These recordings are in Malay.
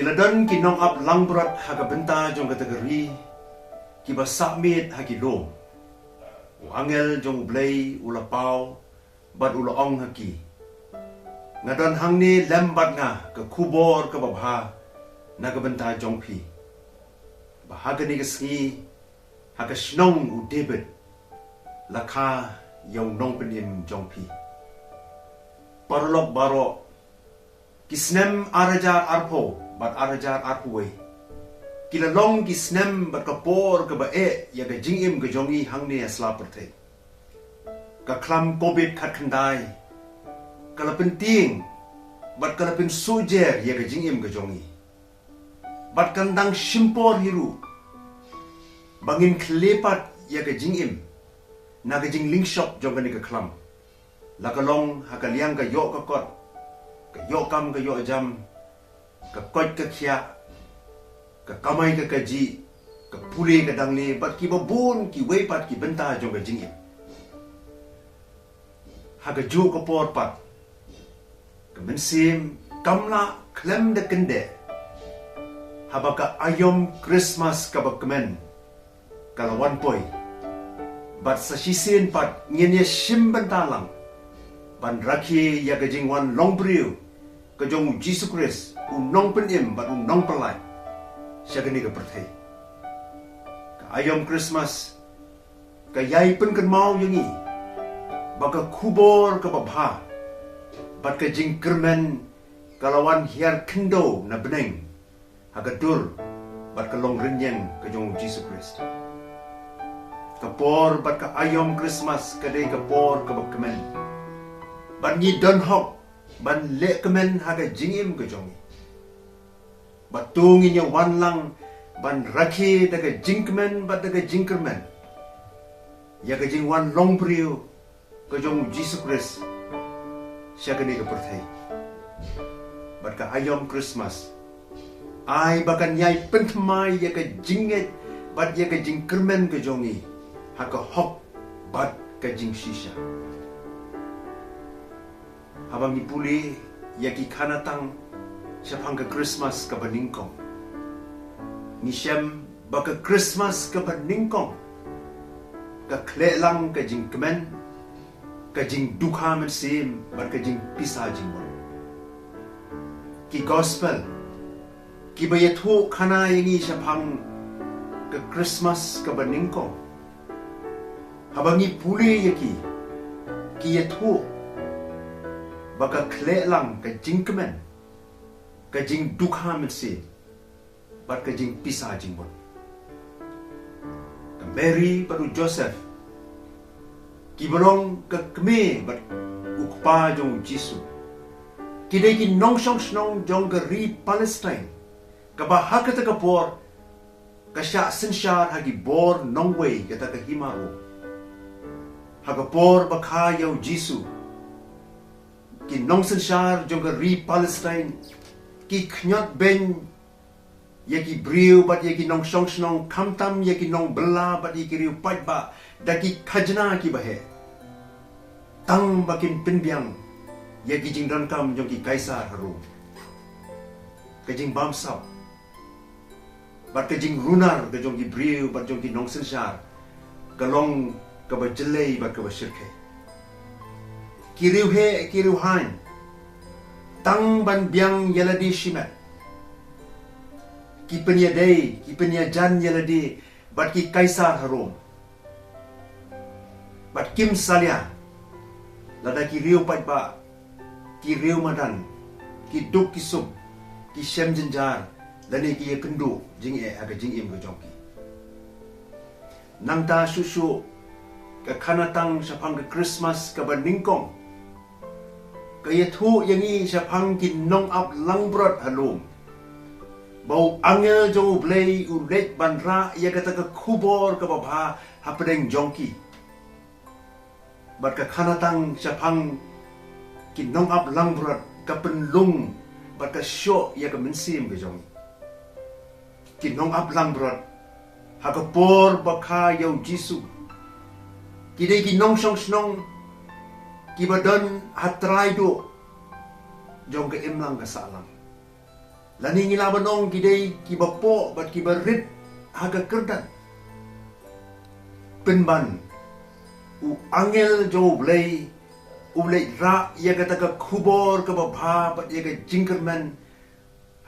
Kiladon kinong up langbrat haga benta jong kategori kiba submit hagi lo. Angel jong blay ula pau bad ula ong haki. Ngadon hangni lembat nga ke kubor ke babha naga benta jong pi. Bahaga ni keski haga snong u David laka yang nong penim jong pi. Parlok baro kisnem arajar arpo bat arajar arpuwe. Kila long kisnem bat kapor ke bae ya ke jingim ke jongi hangni asla perte. Ka klam covid khat khandai. Kala penting bat kala pen sujer ya ke jingim ke jongi. Bat kandang simpor hiru. Bangin klepat ya ke jingim. Na ke jing link shop jong ke klam. La ka long ha ka liang ka yo ka kot. Ka yo kam ka yo jam. Ka kot ka khia. Ka kamai ka kaji. Ka pule ka dangli bat ki babun ki wei pat ki benta jong ka jingim. Ha ka ju ka por pat. Ka mensim kamla klem de kende. Haba ka ayom Christmas ka bakmen. Kalawan poi. Bat sa sisin pat ngenya shimban talang. Ban rakhi ya ka jingwan long priu. Ka jong Jesus Christ unong penim bat unong pelai. Siya gani ka perthai. Ka ayom Christmas. Ka yai pen kan mau yangi. Baka kubor ka babha. Bat ka jing kermen kalawan hiar kendo na beneng. Hagadur bat ka long renyeng ka jong Jesus Christ. Kapor bat ka ayom Christmas kadai kapor ka bakmen. Ban ni don hok ban le kemen haga jingim ka jongi. Batung inya wan lang ban rakhi daga jingkemen bat daga jingkermen. Ya ka jing wan long priu ka jong Jesus Christ. Siya ka ni ka perthai. Bat ka ayom Christmas. Ai bakan yai pentmai ya ka jinget bat ya ka jingkermen ka jongi. Haka hok bat ka jing shisha. Habang ipuli yaki kanatang siapang ke Christmas ke peningkong. Nisem baka Christmas ke peningkong. Ke klelang ke jing kemen. Ke jing duka mensim bat ke jing pisah jing mon. Ki gospel. Ki bayatu kana yangi siapang ke Christmas ke peningkong. Habang ipuli yaki ki yatu baka klelang ka jing kemen ka jing dukha mensi bat ka jing pisah jing bon. Ka Mary baru Joseph ki bolong ka kme bat ukpa jong Jisu kidai ki nong song snong jong ka ri Palestine ka bahaka ta ka por ka sya sensyar hagi bor nongway kata ka himaro haga por bakha yaw Jisu ki nong sensyar jong ka ri Palestine ki knyot ben yaki briu bat yaki nong song snong kamtam yaki nong bela bat yaki riu pat ba daki khajna ki bahe tang bakin pinbiang yaki jing don kam jong ki kaisar haru ka jing bamsap bat ka jing runar ka jong ki briu bat jong ki nong sensyar ka long ka ba jelei bat ka ba shirke kiriu he kiriu hain tang ban biang yaladi shimat ki penya day ki penya jan yaladi bat ki kaisar harom bat kim salia lada ki riu pat ba ki riu madan ki duk ki sub ki shem jenjar lani ki kendu jing aga jing im gojong ki nang ta susu ka kanatang sa pang Christmas ka baningkong kaya tu yangi siapang kinong up langbrot halum. Bau angel jong blay ulet banra ya kata ke kubor ke babha hapadeng jongki. Bat ka kanatang siapang kinong up langbrot ka penlung bat ka syok ya ka mensim ke jong. Kinong up langbrot hakapor bakha yaw Jisu. Kidai kinong song snong kibadon hatray do jong ka imlang ka salam Lani ngilaban ong kidai kibapo bat kibarit haga kerdan. Penban u angel jo blay u blay ra ya kata ka kubor ka babha bat ya ka jingkerman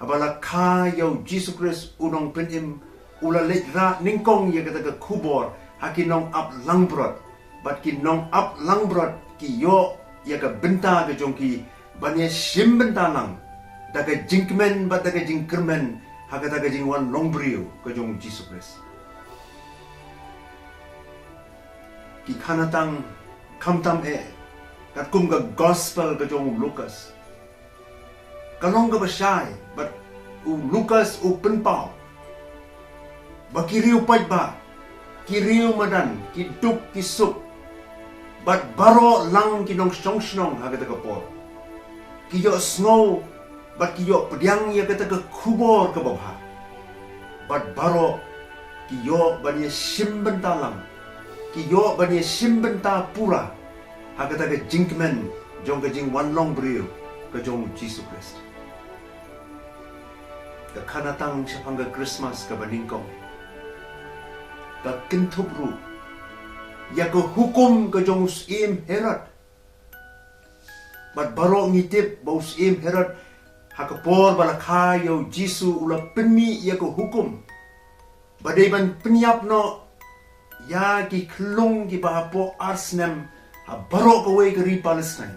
habala kha yo Jesus Christ unong penim ula le ra ningkong ya kata ka kubor hakinong up langbrot bat kinong up langbrot ki yo ya ka benta ka jongki banya sim benta lang daga jingkerman bat daga jingkerman hakata ka jingwan longbrio ka jong Jesus Christ. Ki kanatang kamtam kat kum ka gospel ka jong Lucas. Kalong ka basyay, but Lucas penpao. Ba kiriu ba, kiriu madan, kiduk kisuk. But baro lang kinong song hagata ka por. Kiyo snow, but kiyo pediang ya kata ka kubor ka babha. But baro kiyo banya simbenta lang. Kiyo banya simbenta pura hakata ka jingkmen jong ka jing wan long brio ka jong Jesus Christ. Ka kanatang sa pangga Christmas ka baningkong ka kintubru ya ka hukum ka jong usim Herod bat baro ngitip ba usim Herod hakapor balakha yo Jesus ula penmi ya ka hukum badai ban penyap no ya ki klung ki bahapo arsnem ha barok away ke ri Palestine.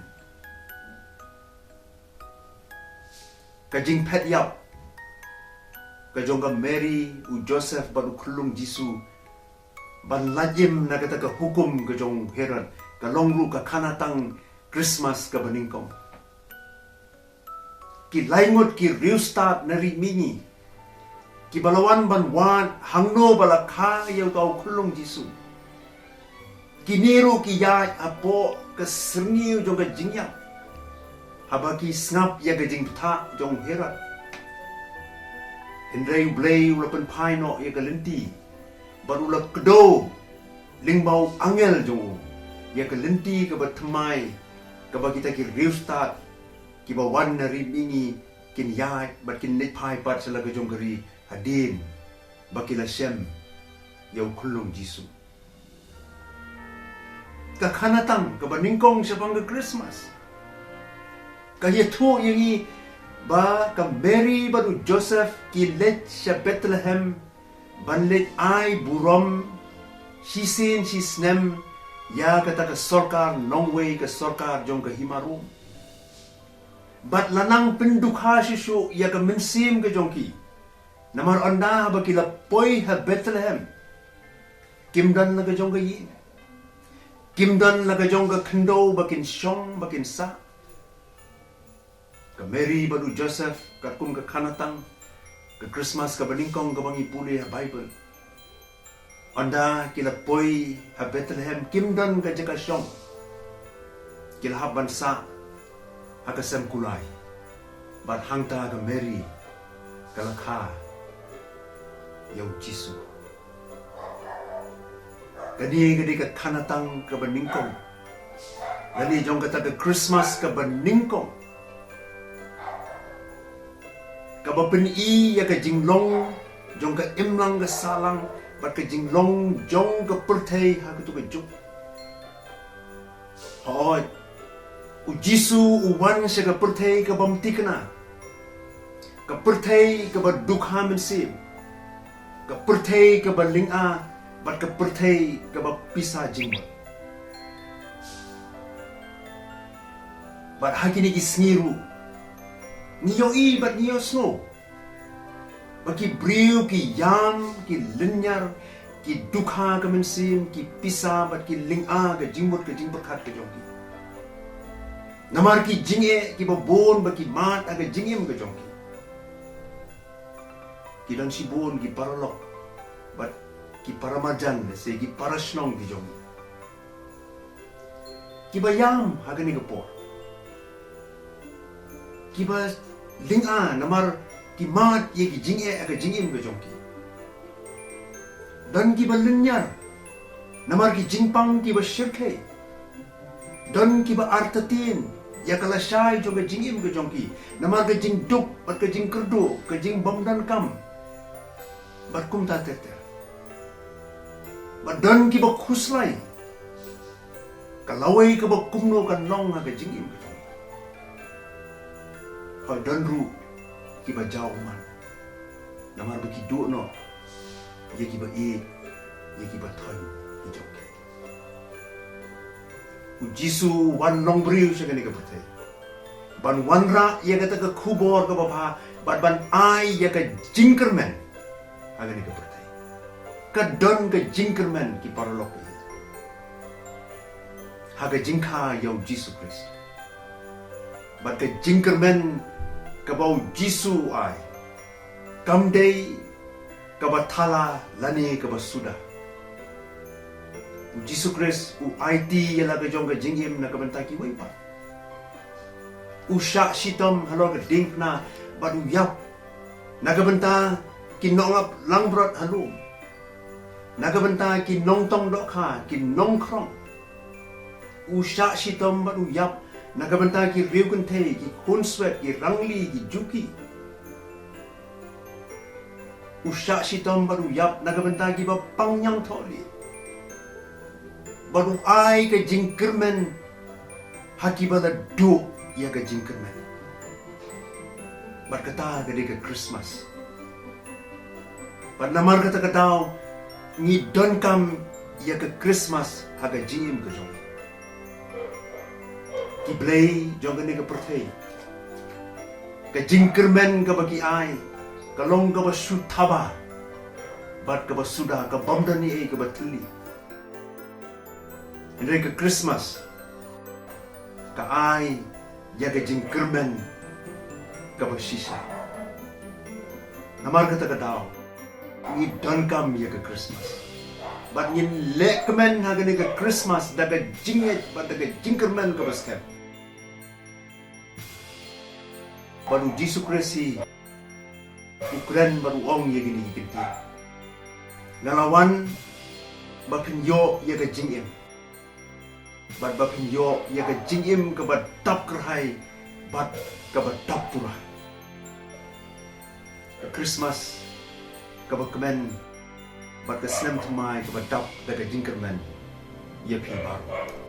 Kajing pet yap. Kajong ka Mary u Joseph baru klung Jisu. Ban lajim na kata ka hukum kajong Herod. Ka longru ka kanatang Christmas ka baningkong. Ki laingot ki riustat na ri mini. Kibalawan banwan hangno balakha yaw kau kulong Jisu. Kiniru kiyay apo kesrniu jong ka jingya. Habaki snap ya ka jingta jong Herod. Hendrei blay ulapan paino ya ka lenti. Barula kedo lingbau angel jong ya ka lenti ka batmai ka kita ki riustat kibawan na ribingi kinyay bat kinitpai pat sala ka jong kari hadin bakila Shem yaw kulong Jisu. Kakanatang kabaningkong sa pangga Christmas. Kayetu yangi ba ka Mary baru Joseph kilet sa Bethlehem banlet ay burom sisin sisnem ya kata ka sorkar nongway ka sorkar jong ka himarum. Bat lanang pendukha sisu ya ka mensim ka jongki. Namar anda bakila poi ha Bethlehem. Kimdan laga jong ka yin. Kimdan laga jong ka kendo bakin syong bakin sa. Ka Mary baru Joseph kat kum ka kanatang ka Christmas ka baningkong ka bangi puli ha Bible. Anda kila poi ha Bethlehem kimdan ka jaka syong. Kila ha bansa ha kasem kulay. Bat hangta ka Mary kalakha yaw Jisu. Gadi ka kanatang ka baningkong. Gadi jong kata ka Christmas ka baningkong. Ka bapeni ya ka jinglong jong ka imlang ka salang bat ka jinglong jong ka pertay ha ka tu ka juk. Hoy u Jisu uwan siya ka pertay ka bamtikna. Ka pertay ka badukha mensim. Ka pertay ka balinga bat ka pertay ka bapisa jingmot. Bat hakini gisngiru niyo i bat niyo snow. Baki briu ki yam ki linyar ki dukha ka mensim ki pisa bat ki linga ka jingmot khat ka jongki. Namar ki jinge ki babon baki mat aga jingim ka jongki. Kilang sibon ki paralok bat ki paramajan se ki parasnong ki jong ki bayam hagani ka por ki ba linga namar ki mat ye ki jinge aga jingim ka jong ki dan ki ba linyar namar ki jingpang ki ba shirke dan ki ba artatin ya kala syai jo ke jingim ke jongki namar ke jing dup bat ke jing kerdu ke jing bamdan kam bat kum ta teter bat dan ki ba khuslai kalawai ke ba kumno kan nong ha ke jingim ke jongki ha dan ru ki ba jau man namar be ki do no ye ki ba e ye ki ba thoi ki jongki u jisu wan nong briu segani ke puthe ban wanra ye kata ke khubor ke bapa ban ai ye ke jinkerman agani ke puthe ka don ke jinkerman ki parlok haga jingkha yau jisu Christ bat ke jinkerman ke bau jisu ai kamdei ke bathala lani ke basuda jisu Christ u IT yala ke jong ke jingim na ke bentaki wei pa u syak sitom halo ke ding na badu yap na ke benta ki nongap langbrot halu na ke benta ki nong tong dok kha ki nong krong u syak sitom badu yap na ke benta ki riu kun the ki kun swet ki rangli ki juki u syak sitom badu yap na ke benta ki ba pangyang tholi baru ai ke jingkermen haki bala do ya ke jingkermen berkata ke Christmas bar namar kata katau ni don kam ya ke Christmas haga jingim ke jong ki blay jong ke perthei ke jingkermen ke bagi ai ke long ke basu thaba bat ke basuda ke bamdani ai ke batli Ini ke Christmas ka ai ya ke jingkermen ka basisa namar kata katau ni don kam ya ke Christmas bat ni lekmen ha ke Christmas da ke jinget bat ke jingkermen ka basket baru Jisu Kristi ukuran baru ong ya gini kinti ngalawan bapin yo ya ke jingem bat bapin yo ya ke jingim ke bat tap kerhai bat ke bat tap purah ke Christmas ke bat kemen bat ke slam temai ke bat tap ke jingkermen ya pi baru